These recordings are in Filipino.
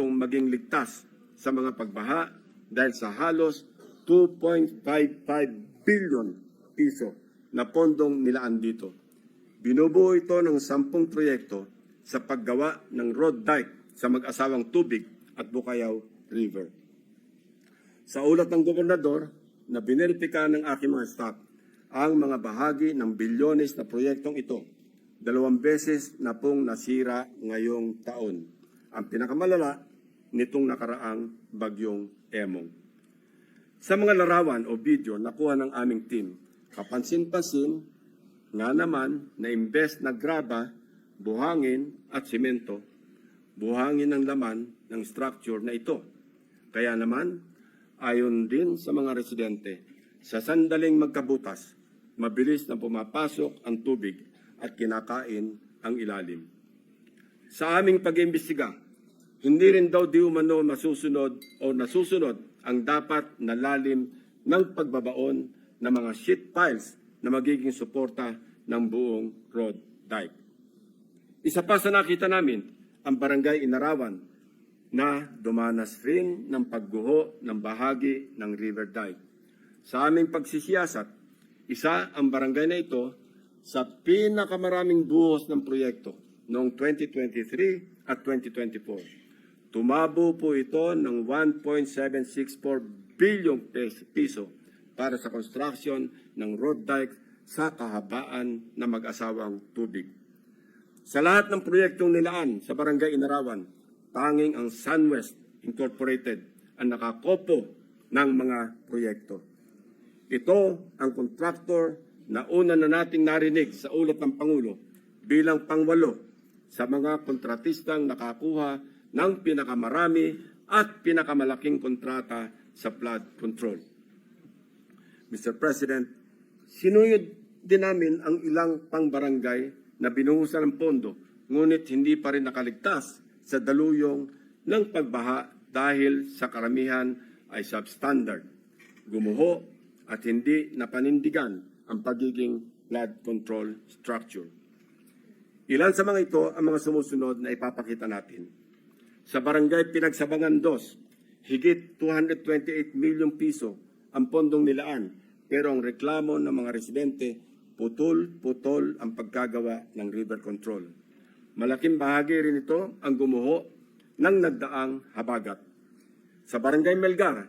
itong maging ligtas sa mga pagbaha dahil sa halos 2.55 billion piso na pondong nilaan dito. Binubuo ito ng 10 proyekto sa paggawa ng road dike sa mag-asawang Tubig at Bukayaw River. Sa ulat ng gobernador na bineripika ng aking mga staff, ang mga bahagi ng bilyones na proyektong ito, 2 beses na pong nasira ngayong taon. Ang pinakamalala nitong nakaraang bagyong Emong. Sa mga larawan o video nakuha ng aming team, kapansin-pansin nga naman na imbes na graba, buhangin at simento, buhangin ang laman ng structure na ito. Kaya naman, ayon din sa mga residente, sa sandaling magkabutas, mabilis na pumapasok ang tubig at kinakain ang ilalim. Sa aming pag-iimbestiga, hindi rin daw di umano nasusunod ang dapat na lalim ng pagbabaon ng mga sheet piles na magiging suporta ng buong road dike. Isa pa sa nakita namin, ang Barangay Inarawan na dumanas rin ng pagguho ng bahagi ng river dike. Sa aming pagsisiyasat, isa ang barangay na ito sa pinakamaraming buhos ng proyekto noong 2023 at 2024. Tumabo po ito ng 1.764 billion piso para sa construction ng road dike sa kahabaan ng mag-asawang Tubig. Sa lahat ng proyektong nilaan sa Barangay Inarawan, tanging ang SunWest Incorporated ang nakakopo ng mga proyekto. Ito ang kontraktor na una na nating narinig sa ulat ng Pangulo bilang pang-8 sa mga kontratistang nakakuha ng pinakamarami at pinakamalaking kontrata sa flood control. Mr. President, sinuyod din namin ang ilang pang-barangay na binuhusan ng pondo, ngunit hindi pa rin nakaligtas sa daluyong ng pagbaha dahil sa karamihan ay substandard, gumuho at hindi napanindigan ang pagiging flood control structure. Ilan sa mga ito ang mga sumusunod na ipapakita natin. Sa Barangay Pinagsabangan 2, higit 228 million piso ang pondong nilaan, pero ang reklamo ng mga residente, putol-putol ang pagkagawa ng river control. Malaking bahagi rin ito ang gumuho ng nagdaang habagat. Sa Barangay Melgar,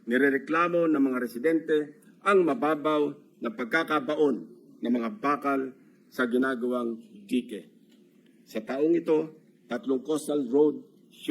nirereklamo ng mga residente ang mababaw na pagkakabaon ng mga bakal sa ginagawang dike. Sa taong ito, 3 coastal road